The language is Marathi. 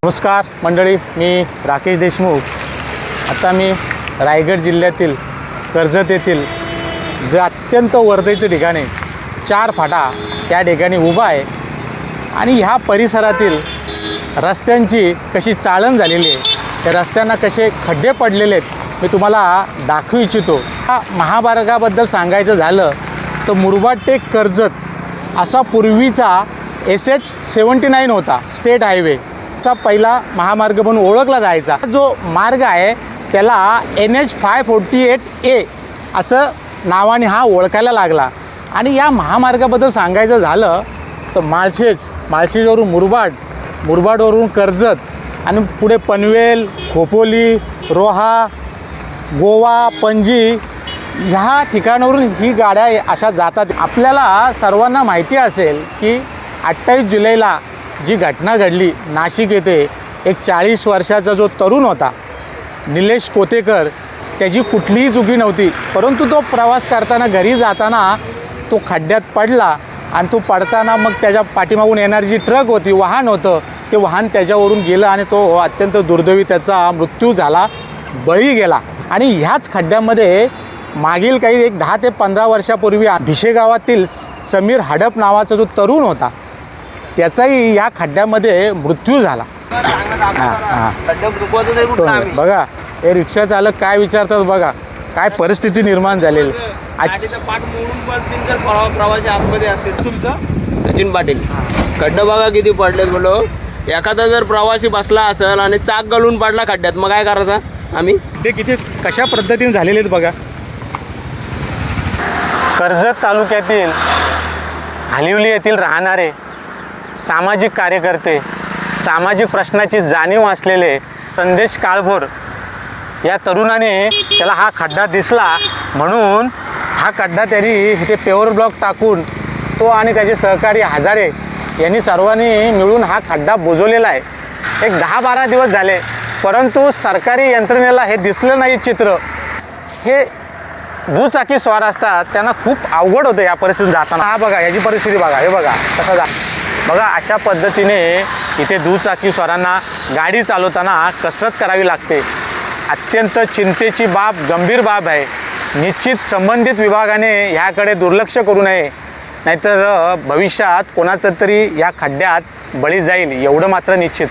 नमस्कार मंडळी, मी राकेश देशमुख. आता मी रायगड जिल्ह्यातील कर्जत येथील जे अत्यंत वर्दळीचं ठिकाण आहे, 4 फाटा त्या ठिकाणी उभा आहे. आणि ह्या परिसरातील रस्त्यांची कशी चाळण झालेली आहे, त्या रस्त्यांना कसे खड्डे पडलेले आहेत, मी तुम्हाला दाखवू इच्छितो. हा महामार्गाबद्दल सांगायचं झालं तर मुरबाड ते कर्जत असा पूर्वीचा SH79 होता, स्टेट हायवे चा पहिला महामार्ग म्हणून ओळखला जायचा. जो मार्ग आहे त्याला NH 548A असं नावाने हा ओळखायला लागला. आणि या महामार्गाबद्दल सांगायचं झालं तर माळशेजवरून मुरबाडवरून कर्जत आणि पुढे पनवेल, खोपोली, रोहा, गोवा, पणजी ह्या ठिकाणावरून ही गाड्या अशा जातात. आपल्याला सर्वांना माहिती असेल की 28 जुलैला जी घटना घडली नाशिक येथे, एक 40 वर्षाचा जो तरुण होता निलेश कोतेकर, त्याची कुठलीही चुकी नव्हती, परंतु तो प्रवास करताना घरी जाताना तो खड्ड्यात पडला आणि तो पडताना मग त्याच्या पाठीमागून येणारी जी ट्रक होती, वाहन होतं, ते वाहन त्याच्यावरून गेलं आणि तो अत्यंत दुर्दैवी त्याचा मृत्यू झाला, बळी गेला. आणि ह्याच खड्ड्यामध्ये मागील काही एक 10 ते 15 वर्षापूर्वी भिशे गावातील समीर हडप नावाचा जो तरुण होता त्याचाही या खड्ड्यामध्ये मृत्यू झाला. बघा हे रिक्षा चालक काय विचारतात, बघा काय परिस्थिती निर्माण झालेली. प्रवासी आतमध्ये असेल. तुमचं सचिन पाटील, खड्डे बघा किती पडलेत. बोलो एखादा जर प्रवासी बसला असेल आणि चाक घालून पडला खड्ड्यात, मग काय करायचं आम्ही? ते किती कशा पद्धतीने झालेले आहेत बघा. कर्जत तालुक्यातील हालिवली येथील राहणारे सामाजिक कार्यकर्ते, सामाजिक प्रश्नाची जाणीव असलेले संदेश काळभोर या तरुणाने, त्याला हा खड्डा दिसला म्हणून हा खड्डा त्यांनी इथे पेवर ब्लॉक टाकून तो आणि त्याचे सहकारी हजारे यांनी सर्वांनी मिळून हा खड्डा बुजवलेला आहे. एक 10-12 दिवस झाले, परंतु सरकारी यंत्रणेला हे दिसलं नाही चित्र. हे दुचाकी स्वार असतात त्यांना खूप अवघड होतं या परिस्थितीत जाताना. हा बघा याची परिस्थिती बघा, हे बघा कसं जा बघा. अशा पद्धतीने इथे दुचाकी स्वारांना गाडी चालवताना कसरत करावी लागते. अत्यंत चिंतेची बाब, गंभीर बाब आहे. निश्चित संबंधित विभागाने ह्याकडे दुर्लक्ष करू नये, नाहीतर भविष्यात कोणाचं तरी या खड्ड्यात बळी जाईल एवढं मात्र निश्चित.